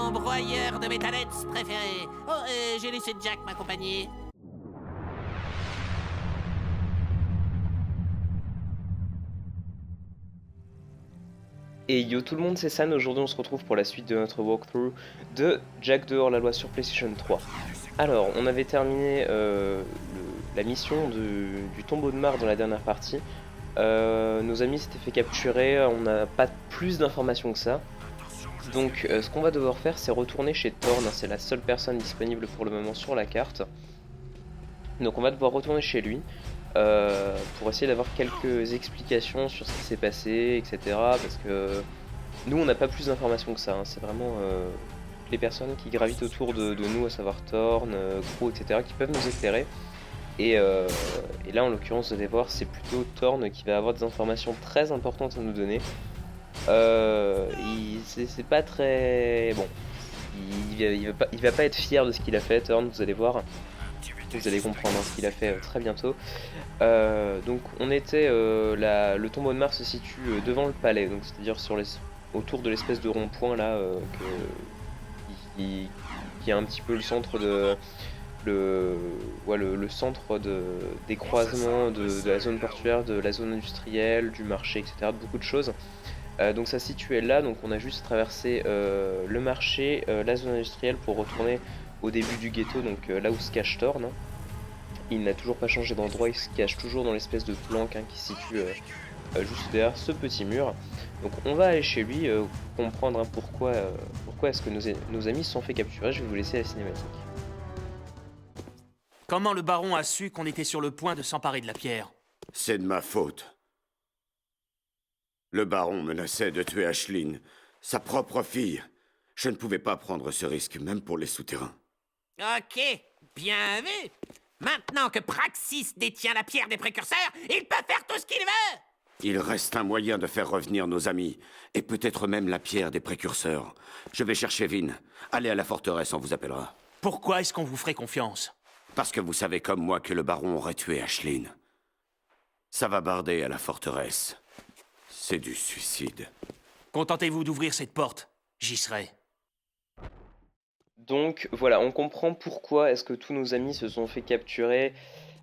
mon broyeur de métallettes préféré. Oh, j'ai laissé Jack m'accompagner. Et yo tout le monde, c'est San. Aujourd'hui on se retrouve pour la suite de notre walkthrough de Jack de Hors-la-Loi sur PlayStation 3. Alors, on avait terminé la mission du tombeau de Mars dans la dernière partie. Nos amis s'étaient fait capturer, on n'a pas plus d'informations que ça. Donc ce qu'on va devoir faire, c'est retourner chez Thorn, c'est la seule personne disponible pour le moment sur la carte. Donc on va devoir retourner chez lui. Pour essayer d'avoir quelques explications sur ce qui s'est passé, etc. Parce que nous, on n'a pas plus d'informations que ça. Hein. C'est vraiment les personnes qui gravitent autour de nous, à savoir Thorn, Crow, etc., qui peuvent nous éclairer. Et là, en l'occurrence, vous allez voir, c'est plutôt Thorn qui va avoir des informations très importantes à nous donner. C'est pas très... Bon, il va pas être fier de ce qu'il a fait, Thorn, vous allez voir. Vous allez comprendre ce qu'il a fait très bientôt. Donc on était, le tombeau de Mars se situe devant le palais, donc c'est-à-dire autour de l'espèce de rond-point là, qui est un petit peu le centre le centre des croisements de la zone portuaire, de la zone industrielle, du marché, etc. De beaucoup de choses. Donc ça se situait là, donc on a juste traversé le marché, la zone industrielle pour retourner au début du ghetto, donc là où se cache Thorn. Hein. Il n'a toujours pas changé d'endroit, il se cache toujours dans l'espèce de planque qui se situe juste derrière ce petit mur. Donc on va aller chez lui, comprendre pourquoi est-ce que nos amis se sont fait capturer. Je vais vous laisser la cinématique. Comment le baron a su qu'on était sur le point de s'emparer de la pierre? C'est de ma faute. Le baron menaçait de tuer Aisling, sa propre fille. Je ne pouvais pas prendre ce risque, même pour les souterrains. Ok, bien vu. Maintenant que Praxis détient la pierre des précurseurs, il peut faire tout ce qu'il veut. Il reste un moyen de faire revenir nos amis, et peut-être même la pierre des précurseurs. Je vais chercher Vin. Allez à la forteresse, on vous appellera. Pourquoi est-ce qu'on vous ferait confiance? Parce que vous savez comme moi que le baron aurait tué Aisling. Ça va barder à la forteresse. C'est du suicide. Contentez-vous d'ouvrir cette porte. J'y serai. Donc voilà, on comprend pourquoi est-ce que tous nos amis se sont fait capturer.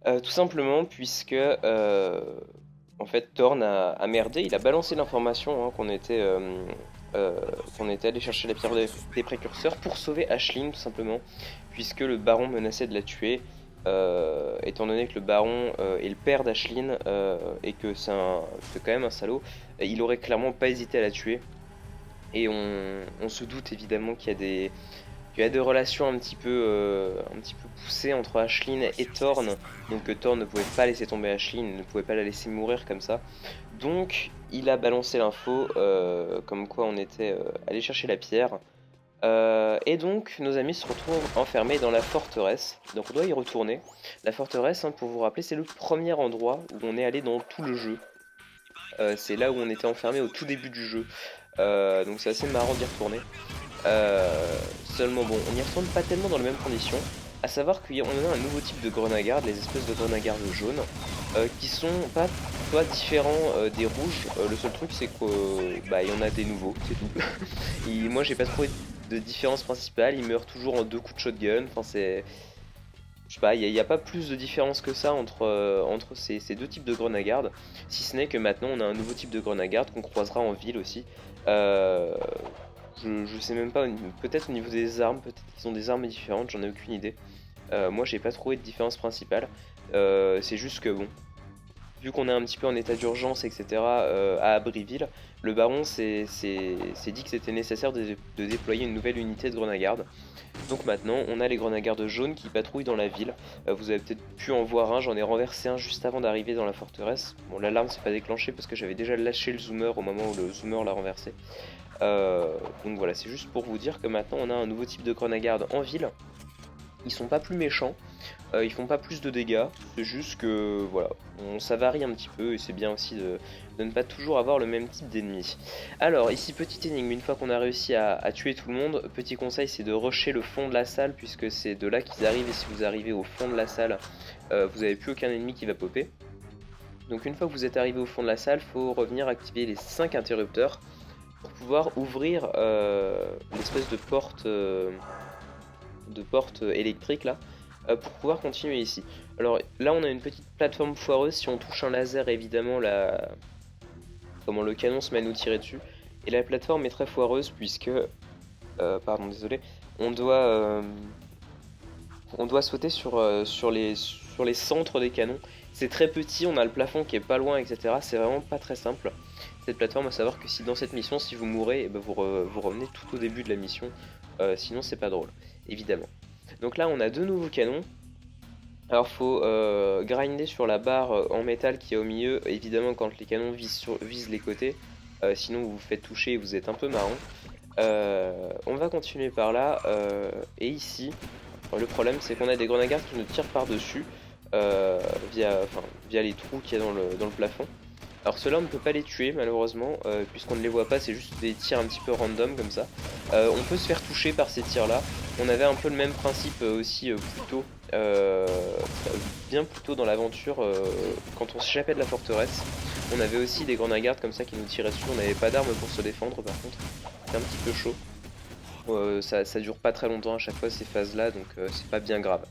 Tout simplement puisque en fait Thorn a merdé, il a balancé l'information qu'on était allé chercher la pierre des précurseurs pour sauver Aisling tout simplement, puisque le baron menaçait de la tuer. Étant donné que le baron est le père d'Aisling et que c'est quand même un salaud, il aurait clairement pas hésité à la tuer. Et on se doute évidemment qu'il y a des relations un petit peu poussées entre Aisling et Thorn. Donc Thorn ne pouvait pas laisser tomber Aisling, ne pouvait pas la laisser mourir comme ça. Donc il a balancé l'info comme quoi on était allé chercher la pierre. Et donc nos amis se retrouvent enfermés dans la forteresse. Donc on doit y retourner. La forteresse, pour vous rappeler, c'est le premier endroit où on est allé dans tout le jeu. C'est là où on était enfermé au tout début du jeu. Donc c'est assez marrant d'y retourner. Seulement bon, on n'y retourne pas tellement dans les mêmes conditions. À savoir qu'on a un nouveau type de grenagarde, les espèces de grenagardes jaunes, qui sont pas différents des rouges. Le seul truc c'est qu'il y en a des nouveaux, c'est tout. Et moi j'ai pas trouvé de différence principale, ils meurent toujours en 2 coups de shotgun. Enfin c'est... Je sais pas, il n'y a pas plus de différence que ça entre ces deux types de grenagardes, si ce n'est que maintenant on a un nouveau type de grenagarde qu'on croisera en ville aussi. Je sais même pas, peut-être au niveau des armes, peut-être qu'ils ont des armes différentes, j'en ai aucune idée. Moi j'ai pas trouvé de différence principale, c'est juste que bon, vu qu'on est un petit peu en état d'urgence, etc. À Abbeville, le baron s'est dit que c'était nécessaire de déployer une nouvelle unité de grenagarde. Donc maintenant on a les grenagardes jaunes qui patrouillent dans la ville. Vous avez peut-être pu en voir un, j'en ai renversé un juste avant d'arriver dans la forteresse. Bon, l'alarme s'est pas déclenchée parce que j'avais déjà lâché le zoomer au moment où le zoomer l'a renversé. Donc voilà, c'est juste pour vous dire que maintenant on a un nouveau type de grenagarde en ville. Ils sont pas plus méchants, ils font pas plus de dégâts, c'est juste que voilà, ça varie un petit peu et c'est bien aussi de ne pas toujours avoir le même type d'ennemi. Alors ici petite énigme, une fois qu'on a réussi à tuer tout le monde, petit conseil c'est de rusher le fond de la salle puisque c'est de là qu'ils arrivent et si vous arrivez au fond de la salle, vous n'avez plus aucun ennemi qui va popper. Donc une fois que vous êtes arrivé au fond de la salle, faut revenir activer les 5 interrupteurs. pour pouvoir ouvrir l'espèce de porte électrique là, pour pouvoir continuer ici. Alors là on a une petite plateforme foireuse, si on touche un laser évidemment le canon se met à nous tirer dessus. Et la plateforme est très foireuse puisque, pardon désolé, on doit sauter sur les centres des canons. C'est très petit, on a le plafond qui est pas loin, etc. C'est vraiment pas très simple. Cette plateforme, à savoir que si dans cette mission, si vous mourrez, vous revenez tout au début de la mission. Sinon c'est pas drôle, évidemment. Donc là on a deux nouveaux canons. Alors faut grinder sur la barre en métal qui est au milieu, évidemment quand les canons visent les côtés. Sinon vous vous faites toucher et vous êtes un peu marron. On va continuer par là. Et ici, le problème c'est qu'on a des grenades qui nous tirent par dessus. Via les trous qu'il y a dans le plafond. Alors ceux-là on ne peut pas les tuer malheureusement puisqu'on ne les voit pas, c'est juste des tirs un petit peu random comme ça. On peut se faire toucher par ces tirs là. On avait un peu le même principe aussi bien plus tôt dans l'aventure quand on s'échappait de la forteresse. On avait aussi des grenades comme ça qui nous tiraient dessus, on n'avait pas d'armes pour se défendre par contre. C'est un petit peu chaud. Ça dure pas très longtemps à chaque fois ces phases là, donc c'est pas bien grave.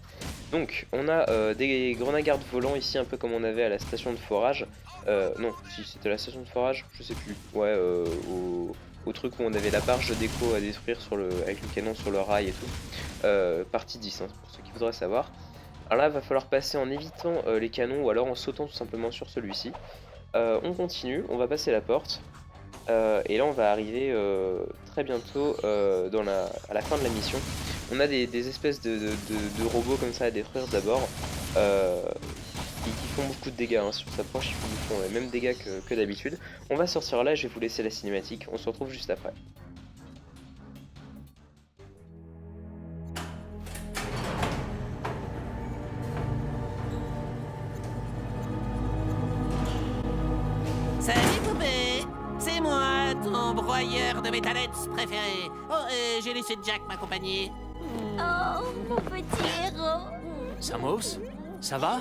Donc on a des grenades volants ici, un peu comme on avait à la station de forage. Non, si c'était la station de forage, je sais plus. Ouais, au truc où on avait la barge d'écho à détruire avec le canon sur le rail et tout. Partie 10, hein, pour ceux qui voudraient savoir. Alors là, il va falloir passer en évitant les canons ou alors en sautant tout simplement sur celui-ci. On continue, on va passer la porte. Et là on va arriver très bientôt à la fin de la mission. On a des espèces de robots comme ça à détruire d'abord qui font beaucoup de dégâts, hein. Si on s'approche ils font les mêmes dégâts que d'habitude. On va sortir là, je vais vous laisser la cinématique, on se retrouve juste après. Salut poupée, c'est moi, ton broyeur de métallettes préféré. Oh, j'ai laissé Jack m'accompagner. Oh, mon petit héros. Samos, ça va?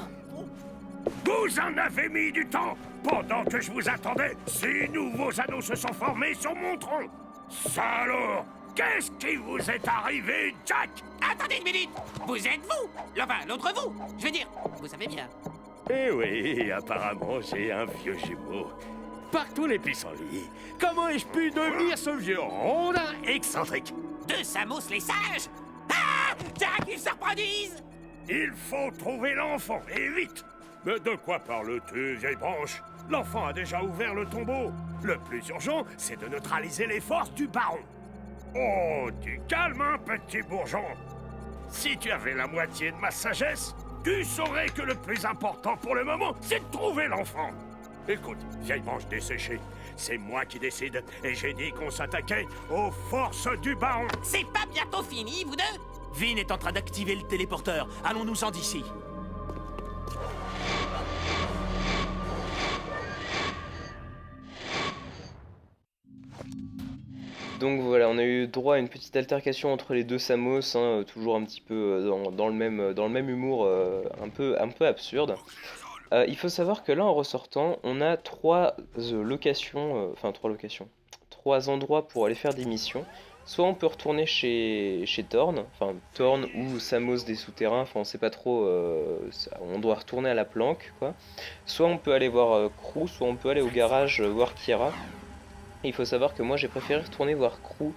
Vous en avez mis du temps. Pendant que je vous attendais, 6 nouveaux anneaux se sont formés sur mon tronc. Ça alors, qu'est-ce qui vous est arrivé, Jack? Attendez une minute, vous êtes vous? Enfin, l'autre vous, je veux dire, vous savez bien. Eh oui, apparemment j'ai un vieux jumeau. Par tous les pissenlits, comment ai-je pu devenir ce vieux rondin excentrique? Deux Samos les sages. Ah, Jack, ils se reproduisent. Il faut trouver l'enfant, et vite. Mais de quoi parles-tu, vieille branche? L'enfant a déjà ouvert le tombeau. Le plus urgent, c'est de neutraliser les forces du baron. Oh, du calme, hein, petit bourgeon. Si tu avais la moitié de ma sagesse, tu saurais que le plus important pour le moment, c'est de trouver l'enfant. Écoute, vieille branche desséchée, c'est moi qui décide, et j'ai dit qu'on s'attaquait aux forces du baron. C'est pas bientôt fini, vous deux? Vin est en train d'activer le téléporteur. Allons-nous-en d'ici. Donc voilà, on a eu droit à une petite altercation entre les deux Samos, hein, toujours un petit peu dans le même humour un peu absurde. Il faut savoir que là en ressortant, on a trois endroits pour aller faire des missions. Soit on peut retourner chez Thorn, enfin Thorn ou Samos des souterrains, enfin on sait pas trop, on doit retourner à la planque quoi. Soit on peut aller voir Crew, soit on peut aller au garage voir Kiera. Et il faut savoir que moi j'ai préféré retourner voir Crew,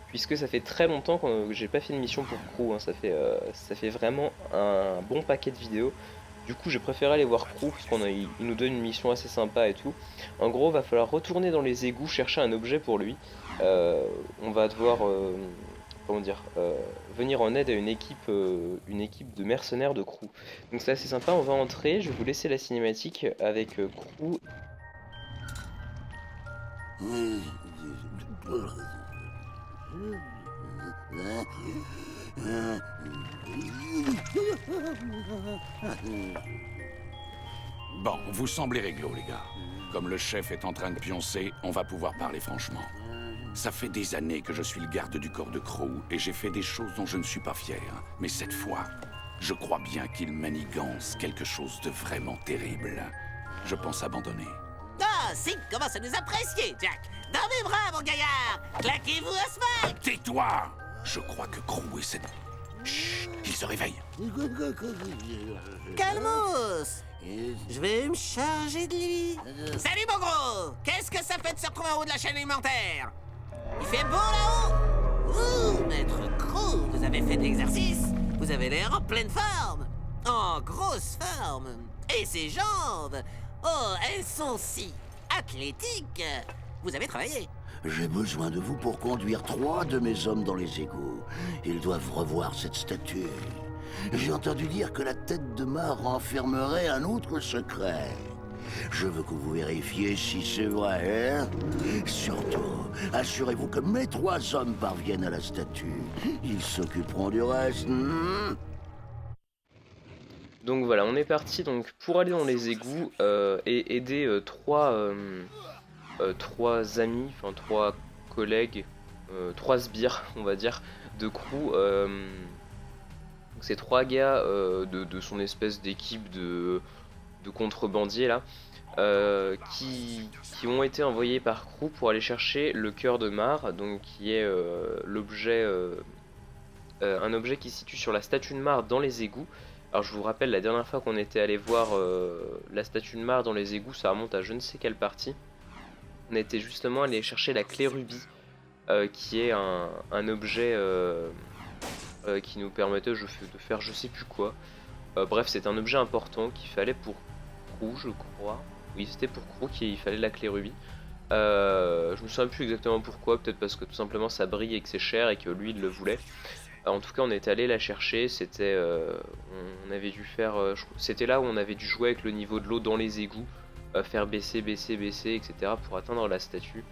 puisque ça fait très longtemps que j'ai pas fait de mission pour Crew, hein. Ça fait vraiment un bon paquet de vidéos. Du coup j'ai préféré aller voir Crew, parce qu'il nous donne une mission assez sympa et tout. En gros va falloir retourner dans les égouts chercher un objet pour lui. On va devoir venir en aide à une équipe de mercenaires de Crew. Donc c'est assez sympa, on va entrer, je vais vous laisser la cinématique avec Crew. Bon, vous semblez réglo, les gars. Comme le chef est en train de pioncer, on va pouvoir parler franchement. Ça fait des années que je suis le garde du corps de Crew, et j'ai fait des choses dont je ne suis pas fier. Mais cette fois, je crois bien qu'il manigance quelque chose de vraiment terrible. Je pense abandonner. Ah, Sig commence à nous apprécier, Jack. Dans mes bras, mon gaillard. Claquez-vous Asphalt. Tais-toi! Je crois que Crew essaie de... Chut, il se réveille. Calmos. Je vais me charger de lui. Salut, mon gros. Qu'est-ce que ça fait de se retrouver en haut de la chaîne alimentaire? Il fait beau là-haut. Ouh, maître Crew, vous avez fait de l'exercice. Vous avez l'air en pleine forme. En grosse forme. Et ses jambes. Oh, elles sont si athlétiques. Vous avez travaillé. J'ai besoin de vous pour conduire 3 de mes hommes dans les égouts. Ils doivent revoir cette statue. J'ai entendu dire que la tête de mare renfermerait un autre secret. Je veux que vous vérifiez si c'est vrai, hein? Surtout, assurez-vous que mes 3 hommes parviennent à la statue. Ils s'occuperont du reste. Donc voilà, on est parti donc pour aller dans les égouts et aider 3 amis, enfin 3 collègues, 3 sbires, on va dire, de crew. Ces 3 gars de son espèce d'équipe de contrebandiers là, qui ont été envoyés par Crew pour aller chercher le cœur de Mar, donc qui est l'objet, un objet qui se situe sur la statue de Mar dans les égouts. Alors je vous rappelle, la dernière fois qu'on était allé voir la statue de Mar dans les égouts, ça remonte à je ne sais quelle partie. On était justement allé chercher la clé rubis, qui est un objet qui nous permettait de faire je sais plus quoi. Bref, c'est un objet important qu'il fallait pour Crew, je crois. Oui, c'était pour Crew qu'il fallait la clé rubis. Je me souviens plus exactement pourquoi, peut-être parce que tout simplement ça brille et que c'est cher et que lui il le voulait. En tout cas, on est allé la chercher. C'était, on avait dû faire, c'était là où on avait dû jouer avec le niveau de l'eau dans les égouts, faire baisser, etc. pour atteindre la statue.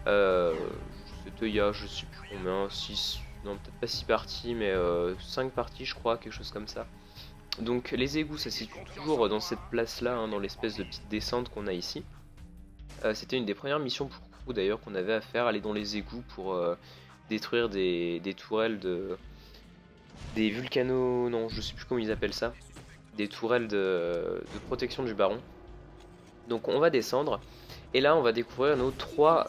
C'était il y a, je sais plus combien, 6, non peut-être pas 6 parties, mais 5 parties, je crois, quelque chose comme ça. Donc les égouts, ça se situe toujours dans cette place-là, hein, dans l'espèce de petite descente qu'on a ici. C'était une des premières missions pour Crew d'ailleurs qu'on avait à faire, aller dans les égouts pour détruire des tourelles des vulcano... non, je sais plus comment ils appellent ça. Des tourelles de protection du baron. Donc on va descendre, et là on va découvrir nos 3...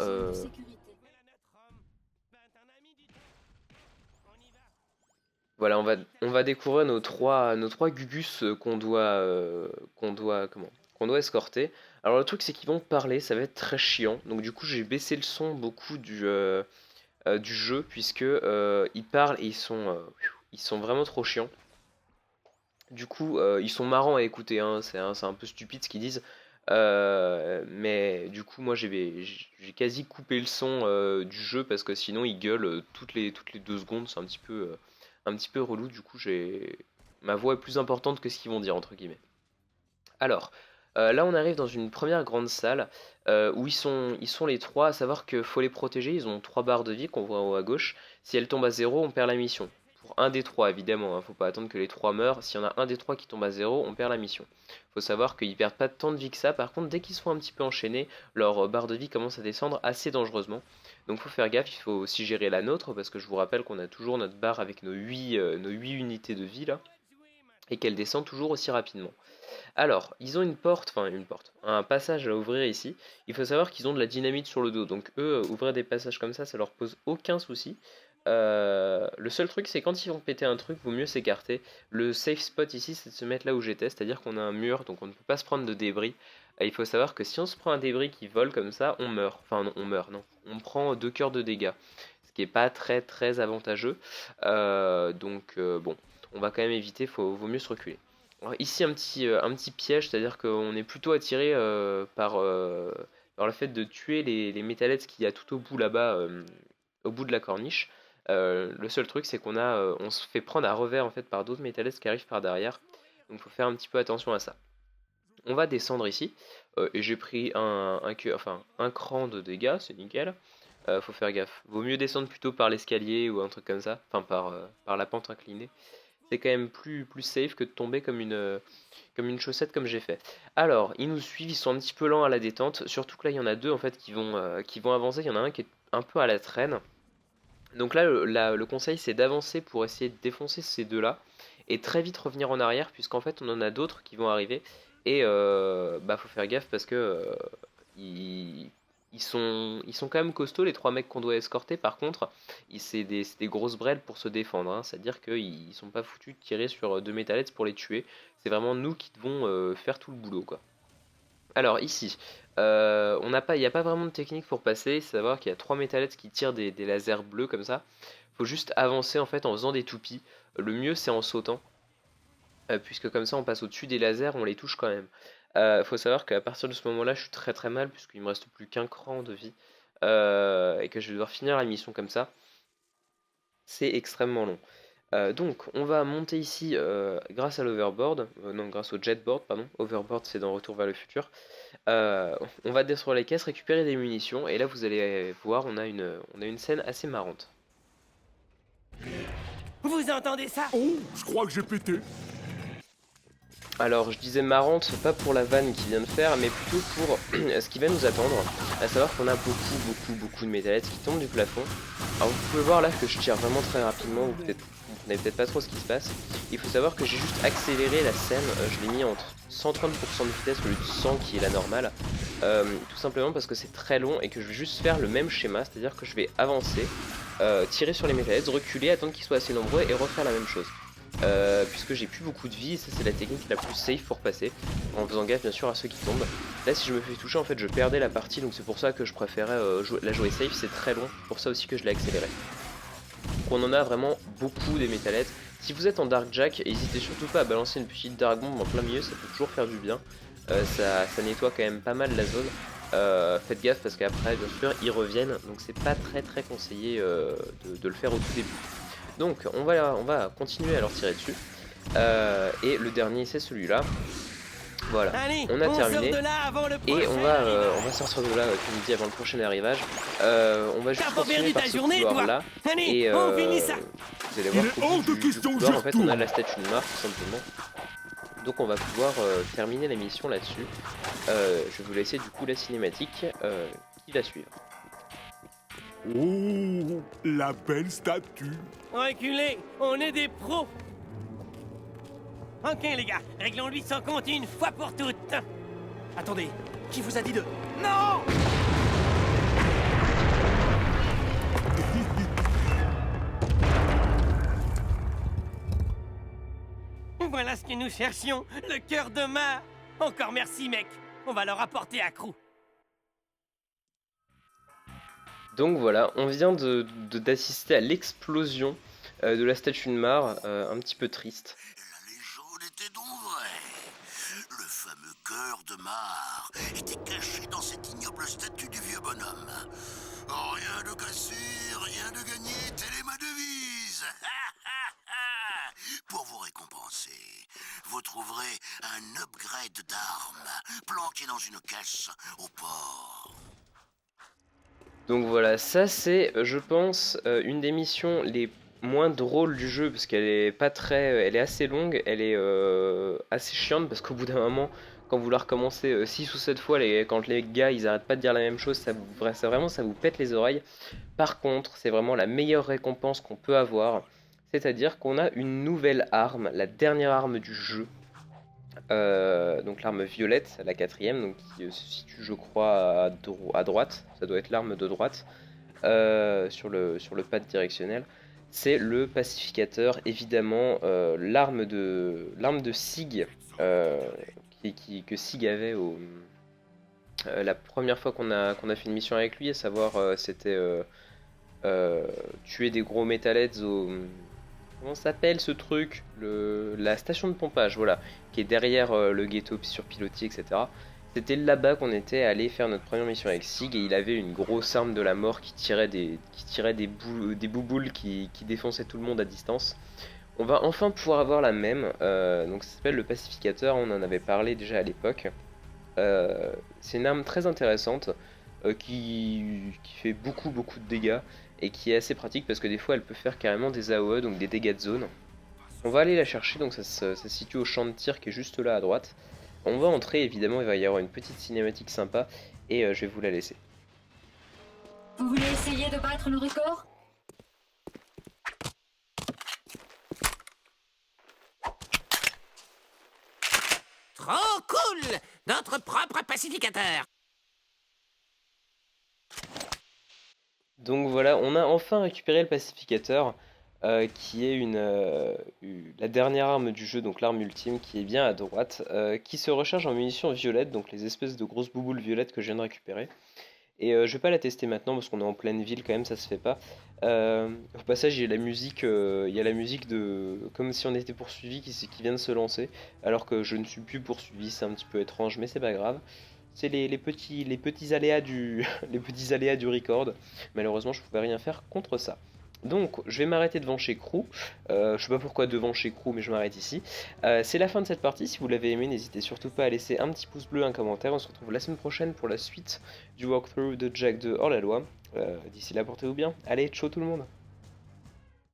Voilà, on va découvrir nos trois Gugus qu'on doit escorter. Alors le truc c'est qu'ils vont parler, ça va être très chiant. Donc du coup j'ai baissé le son beaucoup du jeu, puisque ils parlent et ils sont vraiment trop chiants. Du coup ils sont marrants à écouter, hein. C'est un peu stupide ce qu'ils disent. Mais du coup moi j'ai quasi coupé le son du jeu, parce que sinon ils gueulent toutes les 2 secondes. C'est un petit peu relou. Du coup ma voix est plus importante que ce qu'ils vont dire, entre guillemets. Alors là on arrive dans une première grande salle où ils sont les 3, à savoir qu'il faut les protéger. Ils ont 3 barres de vie qu'on voit en haut à gauche. Si elles tombent à 0, on perd la mission. Pour un des 3 évidemment, hein, faut pas attendre que les 3 meurent. S'il y en a un des 3 qui tombe à 0, on perd la mission. Faut savoir qu'ils perdent pas tant de vie que ça. Par contre, dès qu'ils sont un petit peu enchaînés, leur barre de vie commence à descendre assez dangereusement. Donc faut faire gaffe, il faut aussi gérer la nôtre, parce que je vous rappelle qu'on a toujours notre barre avec nos 8 unités de vie là, et qu'elle descend toujours aussi rapidement. Alors, ils ont un passage à ouvrir ici. Il faut savoir qu'ils ont de la dynamite sur le dos, donc eux, ouvrir des passages comme ça leur pose aucun souci. Le seul truc, c'est quand ils vont péter un truc, vaut mieux s'écarter. Le safe spot ici, c'est de se mettre là où j'étais, c'est-à-dire qu'on a un mur, donc on ne peut pas se prendre de débris. Il faut savoir que si on se prend un débris qui vole comme ça, on meurt. Enfin, non, on meurt, non. On prend 2 cœurs de dégâts, ce qui est pas très très avantageux. Bon, on va quand même éviter, vaut mieux se reculer. Alors, ici, un petit piège, c'est-à-dire qu'on est plutôt attiré par le fait de tuer les métallettes qu'il y a tout au bout là-bas, au bout de la corniche. Le seul truc, c'est on se fait prendre à revers en fait par d'autres métallettes qui arrivent par derrière. Donc, faut faire un petit peu attention à ça. On va descendre ici, et j'ai pris un cran de dégâts, c'est nickel. Faut faire gaffe. Vaut mieux descendre plutôt par l'escalier ou un truc comme ça, enfin par la pente inclinée. C'est quand même plus safe que de tomber comme une chaussette comme j'ai fait. Alors, ils nous suivent, ils sont un petit peu lents à la détente, surtout que là il y en a 2 en fait qui vont avancer. Il y en a un qui est un peu à la traîne. Donc là le conseil c'est d'avancer pour essayer de défoncer ces 2 là, et très vite revenir en arrière, puisqu'en fait on en a d'autres qui vont arriver. Et faut faire gaffe parce que ils sont quand même costauds, les 3 mecs qu'on doit escorter. Par contre, c'est des grosses brêles pour se défendre, hein. C'est-à-dire qu'ils sont pas foutus de tirer sur 2 métallettes pour les tuer. C'est vraiment nous qui devons faire tout le boulot, quoi. Alors ici, il n'y a pas vraiment de technique pour passer. C'est savoir qu'il y a 3 métallettes qui tirent des lasers bleus comme ça. Faut juste avancer en fait en faisant des toupies. Le mieux c'est en sautant, puisque comme ça on passe au-dessus des lasers, on les touche quand même. Faut savoir qu'à partir de ce moment-là, je suis très très mal, puisqu'il me reste plus qu'un cran de vie, et que je vais devoir finir la mission comme ça. C'est extrêmement long. Donc on va monter ici grâce à l'overboard, non grâce au jetboard, pardon. Overboard c'est dans Retour vers le futur. On va détruire les caisses, récupérer des munitions, et là vous allez voir, on a une scène assez marrante. Vous entendez ça? Oh, je crois que j'ai pété. Alors je disais marrante, pas pour la vanne qu'il vient de faire, mais plutôt pour ce qui va nous attendre, à savoir qu'on a beaucoup de métallettes qui tombent du plafond. Alors vous pouvez voir là que je tire vraiment très rapidement, vous comprenez peut-être pas trop ce qui se passe. Il faut savoir que j'ai juste accéléré la scène, je l'ai mis en 130% de vitesse au lieu de 100 qui est la normale, tout simplement parce que c'est très long et que je vais juste faire le même schéma, c'est-à-dire que je vais avancer, tirer sur les métallettes, reculer, attendre qu'ils soient assez nombreux et refaire la même chose. Puisque j'ai plus beaucoup de vie, et ça c'est la technique la plus safe pour passer, en faisant gaffe bien sûr à ceux qui tombent. Là si je me fais toucher en fait je perdais la partie, donc c'est pour ça que je préférais la jouer safe, c'est très long, pour ça aussi que je l'ai accéléré. Donc on en a vraiment beaucoup des métallettes. Si vous êtes en Dark Jack, n'hésitez surtout pas à balancer une petite Dark Bomb en plein milieu, ça peut toujours faire du bien. Ça nettoie quand même pas mal la zone. Faites gaffe parce qu'après bien sûr ils reviennent, donc c'est pas très conseillé de le faire au tout début. Donc on va continuer à leur tirer dessus. Et le dernier c'est celui-là. Voilà, Allez, on a terminé. Et on va sortir de là, comme dit, avant le prochain arrivage. On va juste continuer par ce couloir-là. Et vous allez voir qu'au bout du couloir, en fait, on a la statue de Mars, tout simplement. Donc on va pouvoir terminer la mission là-dessus. Je vais vous laisser du coup la cinématique qui va suivre. Oh, la belle statue. Reculez, on est des pros. Ok les gars, réglons-lui son compte une fois pour toutes. Attendez, qui vous a dit de... Non! Voilà ce que nous cherchions, le cœur de Mar. Encore merci mec, on va le rapporter à Crew. Donc voilà, on vient d'assister à l'explosion de la statue de Mar, un petit peu triste. La légende était donc vraie. Le fameux cœur de Mar était caché dans cette ignoble statue du vieux bonhomme. Oh, rien de cassé, rien de gagné, telle est ma devise. Pour vous récompenser, vous trouverez un upgrade d'armes planqué dans une caisse au port. Donc voilà, ça c'est, je pense, une des missions les moins drôles du jeu, parce qu'elle est pas très, elle est assez longue, elle est assez chiante, parce qu'au bout d'un moment, quand vous la recommencez 6 ou 7 fois, quand les gars ils arrêtent pas de dire la même chose, ça vous pète les oreilles. Par contre, c'est vraiment la meilleure récompense qu'on peut avoir, c'est-à-dire qu'on a une nouvelle arme, la dernière arme du jeu. Donc l'arme violette, la 4ème, donc qui se situe je crois à droite, ça doit être l'arme de droite, sur le pad directionnel. C'est le pacificateur, évidemment, l'arme de Sig, que Sig avait la première fois qu'on a fait une mission avec lui, à savoir c'était tuer des gros métallettes au... Comment s'appelle ce truc? La station de pompage, voilà, qui est derrière le ghetto surpilotis, etc. C'était là-bas qu'on était allé faire notre première mission avec Sig, et il avait une grosse arme de la mort qui tirait des bouboules qui défonçaient tout le monde à distance. On va enfin pouvoir avoir la même, donc ça s'appelle le pacificateur, on en avait parlé déjà à l'époque. C'est une arme très intéressante, qui fait beaucoup de dégâts, et qui est assez pratique parce que des fois elle peut faire carrément des AOE, donc des dégâts de zone. On va aller la chercher, donc ça se situe au champ de tir qui est juste là à droite. On va entrer, évidemment il va y avoir une petite cinématique sympa, et je vais vous la laisser. Vous voulez essayer de battre le record? Trop cool! Notre propre pacificateur. Donc voilà, on a enfin récupéré le pacificateur, qui est la dernière arme du jeu, donc l'arme ultime, qui est bien à droite, qui se recharge en munitions violettes, donc les espèces de grosses bouboules violettes que je viens de récupérer. Et je vais pas la tester maintenant parce qu'on est en pleine ville quand même, ça se fait pas. Au passage, il y a la musique, de comme si on était poursuivi qui vient de se lancer, alors que je ne suis plus poursuivi, c'est un petit peu étrange, mais c'est pas grave. C'est les petits aléas du les petits aléas du record. Malheureusement, je pouvais rien faire contre ça. Donc, je vais m'arrêter devant chez Crew. Je sais pas pourquoi devant chez Crew, mais je m'arrête ici. C'est la fin de cette partie. Si vous l'avez aimé, n'hésitez surtout pas à laisser un petit pouce bleu, un commentaire. On se retrouve la semaine prochaine pour la suite du walkthrough de Jack 2 hors la loi. D'ici là, portez-vous bien. Allez, ciao tout le monde!